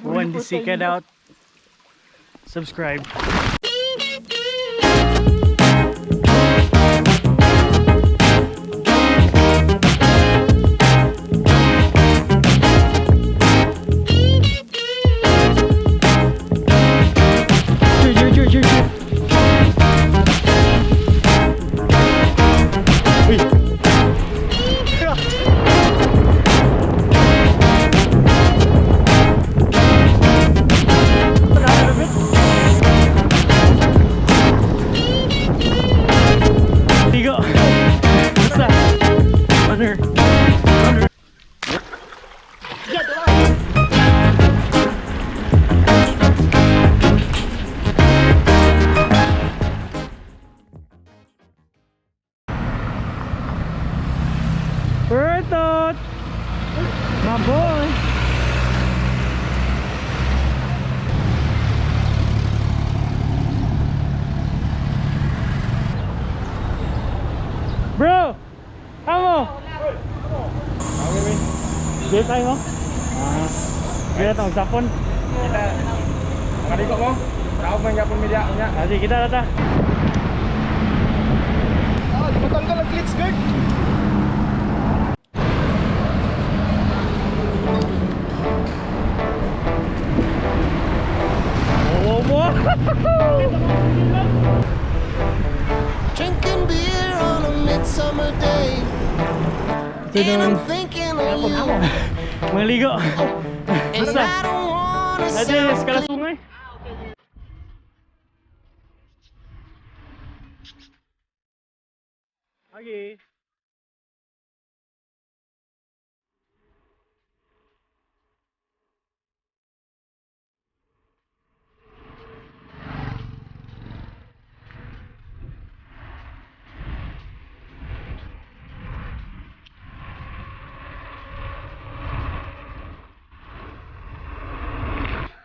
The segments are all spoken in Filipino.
Want to seek it out, subscribe. Bertot! My boy! Bro! Amo! Dito tayo mo? Dito tayo magsapon? Kita makadiko mo? Tawag man yapon media nya. Sige, kita tata. Matanggal ang glitch guard. Oh, mo! Drinking beer on a midsummer day, and I'm thinking of you, Mga ligo! and I don't wanna Ate, sound skala sungay! Okay.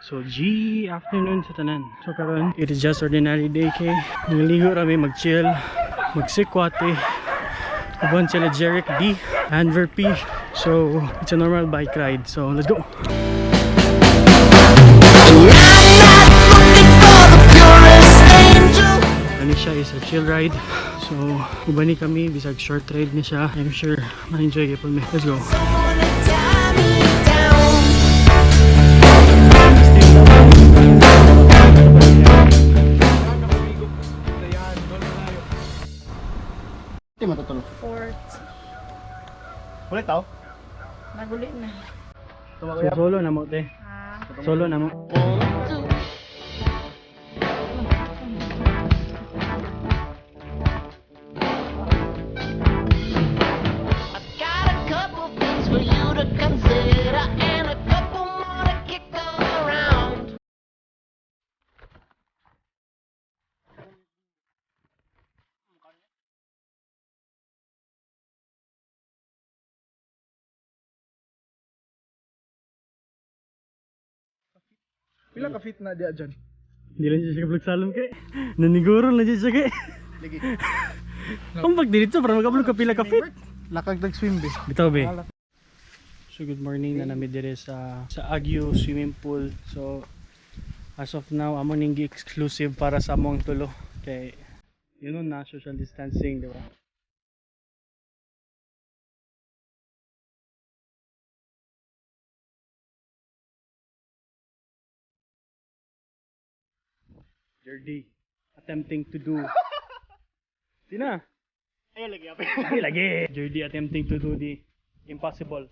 So G afternoon sa tanan. So karon it is just ordinary day kay nangaligo rami mag-chill, magsikwate. Uban sila Jeric D, Anver P. So it's a normal bike ride. So let's go. Ani siya is a chill ride. So uban ni kami bisag short ride ni siya. I'm sure ma-enjoy gyud me. Let's go. someone to tie me down. Di matutulog. Fourth. Ulit tao. Nagulit na. So, solo na mo te. Ha? Solo na mo. I've got a couple things for you to consider, and a couple more to kick around. Pila ka fit na dia dyan? Hindi lang siya vlog salon kay. Naniguro lang siya kay. Lagi. Ang pag dito para mag-upload ka pila ka fit. Lakag nag-swim be. Bitaw be. So good morning na nami dire sa Agyo swimming pool. So as of now amo ning exclusive para sa among tulo kay yun na social distancing, di ba? Jordi attempting to do Sina? Ay lagi apa? Ay lagi. Jordi attempting to do the impossible.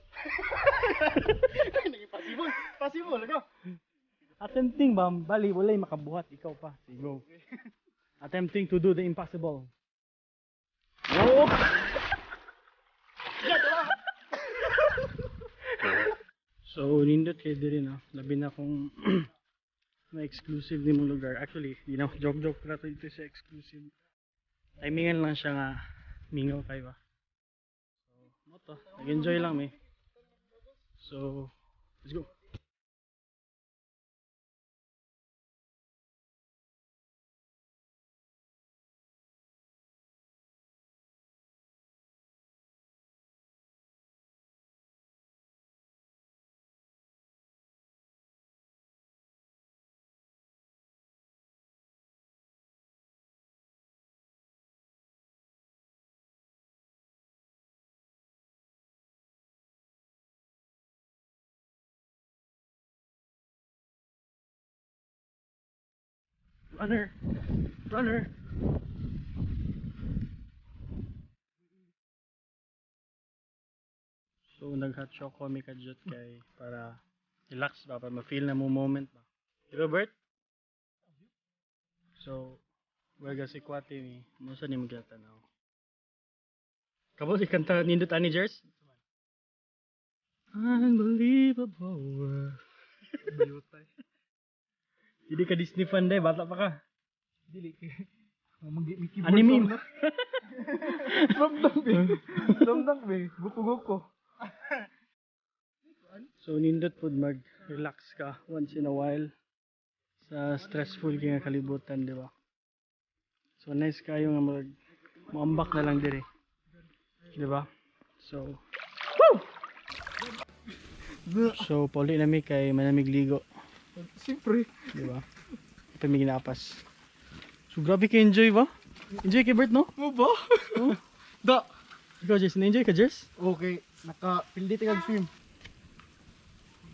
Naging possible. Possible ano? Attempting ba? Bali, walay makabuhat. Ikaw pa. Sige, go. Attempting to do the impossible. Oh! So, nindot kayo din, no? Labi na kung ma-exclusive din mong lugar. Actually, joke-joke na ito sa exclusive. Timingan lang siya nga mingaw kayo ba. So, mo to. Nag-enjoy lang, eh. So, let's go. Runner! Runner! So nag-hot shock kami kadjot kay para relax ba, para ma-feel na mo moment ba. Di ba Bert? So, wag si Kwate ni, mo sa ni magkatanaw. Kabo si kanta nindot ani Jers? Unbelievable world. Hindi ka Disney fan day, bata pa ka. Dili. Mickey Anime. Damdang be. Guko-guko. So nindot pod mag-relax ka once in a while sa stressful kay nga kalibutan, di ba? So nice kayo nga maambak na lang dire. Di ba? So So puli na mi kay manamig ligo, Siyempre. di ba? Ito may ginapas. So grabe ka enjoy ba? Enjoy kay Bert, no? Mo ba? Oh. Da. Ikaw Jess, na-enjoy ka Jess? Okay. Naka-pildi tingag swim.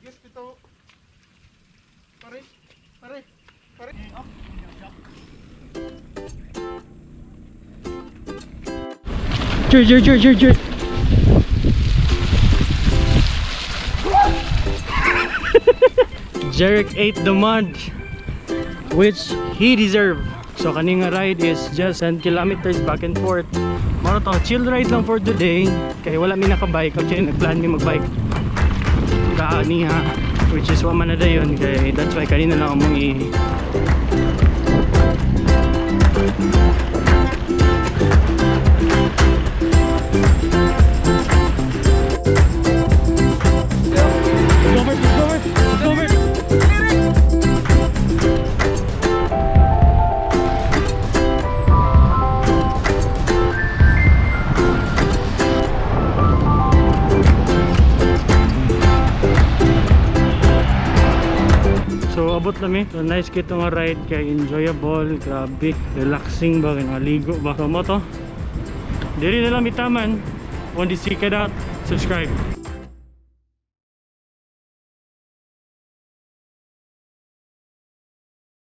Yes, ito. Pare. Pare. Pare. Jer. Jeric ate the mud, which he deserved. So kaning nga ride is just 10 kilometers back and forth. Mara to, chill ride lang for today. Kaya wala mi nakabike. Actually nagplan mi magbike kaaniha, which is wa man na dayon. Kaya that's why kanina lang among So abot nami. So nice kito nga ride kay enjoyable, grabe, relaxing ba, kay ligo ba. So mo to. Diri na lang bitaman. On the secret out, subscribe.